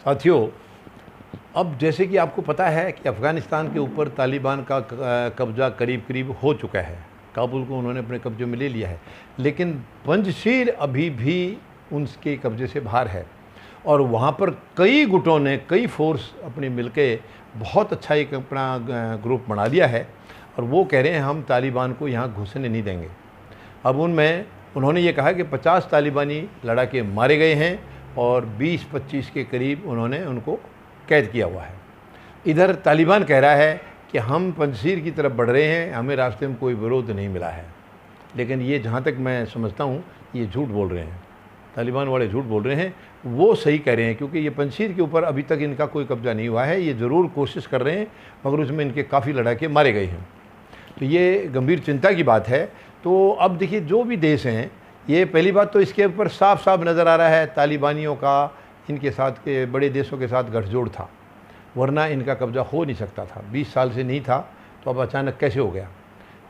साथियों, अब जैसे कि आपको पता है कि अफ़गानिस्तान के ऊपर तालिबान का कब्ज़ा करीब करीब हो चुका है। काबुल को उन्होंने अपने कब्जे में ले लिया है, लेकिन पंजशीर अभी भी उनके कब्ज़े से बाहर है और वहाँ पर कई गुटों ने, कई फोर्स अपने मिलके बहुत अच्छा एक अपना ग्रुप बना लिया है और वो कह रहे हैं हम तालिबान को यहाँ घुसने नहीं देंगे। अब उन्होंने ये कहा कि 50 तालिबानी लड़ाके मारे गए हैं और 20-25 के करीब उन्होंने उनको कैद किया हुआ है। इधर तालिबान कह रहा है कि हम पंजशीर की तरफ बढ़ रहे हैं, हमें रास्ते में कोई विरोध नहीं मिला है। लेकिन ये जहाँ तक मैं समझता हूँ ये झूठ बोल रहे हैं, तालिबान वाले झूठ बोल रहे हैं। वो सही कह रहे हैं क्योंकि ये पंजशीर के ऊपर अभी तक इनका कोई कब्जा नहीं हुआ है। ये ज़रूर कोशिश कर रहे हैं मगर उसमें इनके काफ़ी लड़ाके मारे गए हैं। तो ये गंभीर चिंता की बात है। तो अब देखिए, जो भी देश हैं, ये पहली बात तो इसके ऊपर साफ साफ नज़र आ रहा है तालिबानियों का इनके साथ के बड़े देशों के साथ गठजोड़ था, वरना इनका कब्जा हो नहीं सकता था। 20 साल से नहीं था तो अब अचानक कैसे हो गया।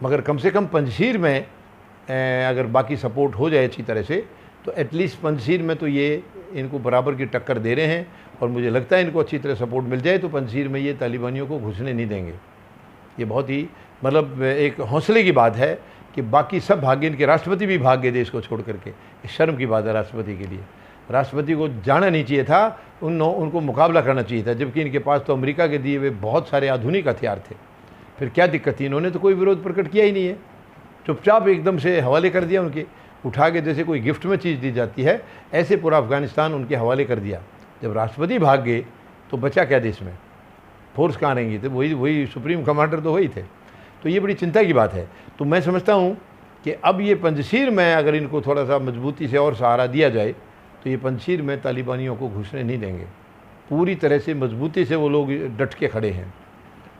मगर कम से कम पंजशीर में अगर बाकी सपोर्ट हो जाए अच्छी तरह से तो एटलीस्ट पंजशीर में तो ये इनको बराबर की टक्कर दे रहे हैं और मुझे लगता है इनको अच्छी तरह सपोर्ट मिल जाए तो पंजशीर में ये तालिबानियों को घुसने नहीं देंगे। ये बहुत ही मतलब एक हौसले की बात है कि बाकी सब भाग्य, इनके राष्ट्रपति भी भाग गए देश को छोड़ करके। शर्म की बात है राष्ट्रपति के लिए। राष्ट्रपति को जाना नहीं चाहिए था, उनको मुकाबला करना चाहिए था, जबकि इनके पास तो अमेरिका के दिए हुए बहुत सारे आधुनिक हथियार थे। फिर क्या दिक्कत थी, इन्होंने तो कोई विरोध प्रकट किया ही नहीं है, चुपचाप एकदम से हवाले कर दिया उनके, उठा के जैसे कोई गिफ्ट में चीज़ दी जाती है ऐसे पूरा अफ़गानिस्तान उनके हवाले कर दिया। जब राष्ट्रपति भाग गए तो बचा क्या देश में, फोर्स कहाँ रहेंगी? तो वही सुप्रीम कमांडर तो वही थे। तो ये बड़ी चिंता की बात है। तो मैं समझता हूँ कि अब ये पंजशीर में अगर इनको थोड़ा सा मजबूती से और सहारा दिया जाए तो ये पंजशीर में तालिबानियों को घुसने नहीं देंगे। पूरी तरह से मजबूती से वो लोग डट के खड़े हैं।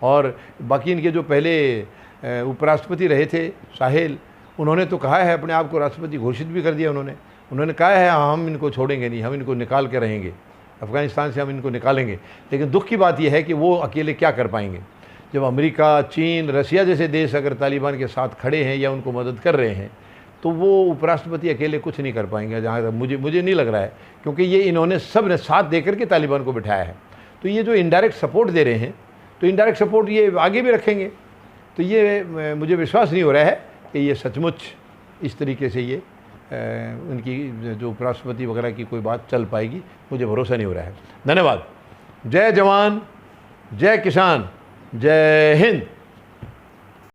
और बाकी इनके जो पहले उपराष्ट्रपति रहे थे साहेल, उन्होंने तो कहा है, अपने आप को राष्ट्रपति घोषित भी कर दिया उन्होंने कहा है हम इनको छोड़ेंगे नहीं, हम इनको निकाल के रहेंगे, अफ़गानिस्तान से हम इनको निकालेंगे। लेकिन दुख की बात यह है कि वो अकेले क्या कर पाएंगे। जब अमेरिका, चीन, रसिया जैसे देश अगर तालिबान के साथ खड़े हैं या उनको मदद कर रहे हैं तो वो उपराष्ट्रपति अकेले कुछ नहीं कर पाएंगे, जहाँ तक मुझे नहीं लग रहा है, क्योंकि ये इन्होंने सब ने साथ दे करके तालिबान को बिठाया है। तो ये जो इनडायरेक्ट सपोर्ट दे रहे हैं तो इनडायरेक्ट सपोर्ट ये आगे भी रखेंगे। तो ये मुझे विश्वास नहीं हो रहा है कि ये सचमुच इस तरीके से ये उनकी जो उपराष्ट्रपति वगैरह की कोई बात चल पाएगी, मुझे भरोसा नहीं हो रहा है। धन्यवाद। जय जवान, जय किसान, जय हिंद।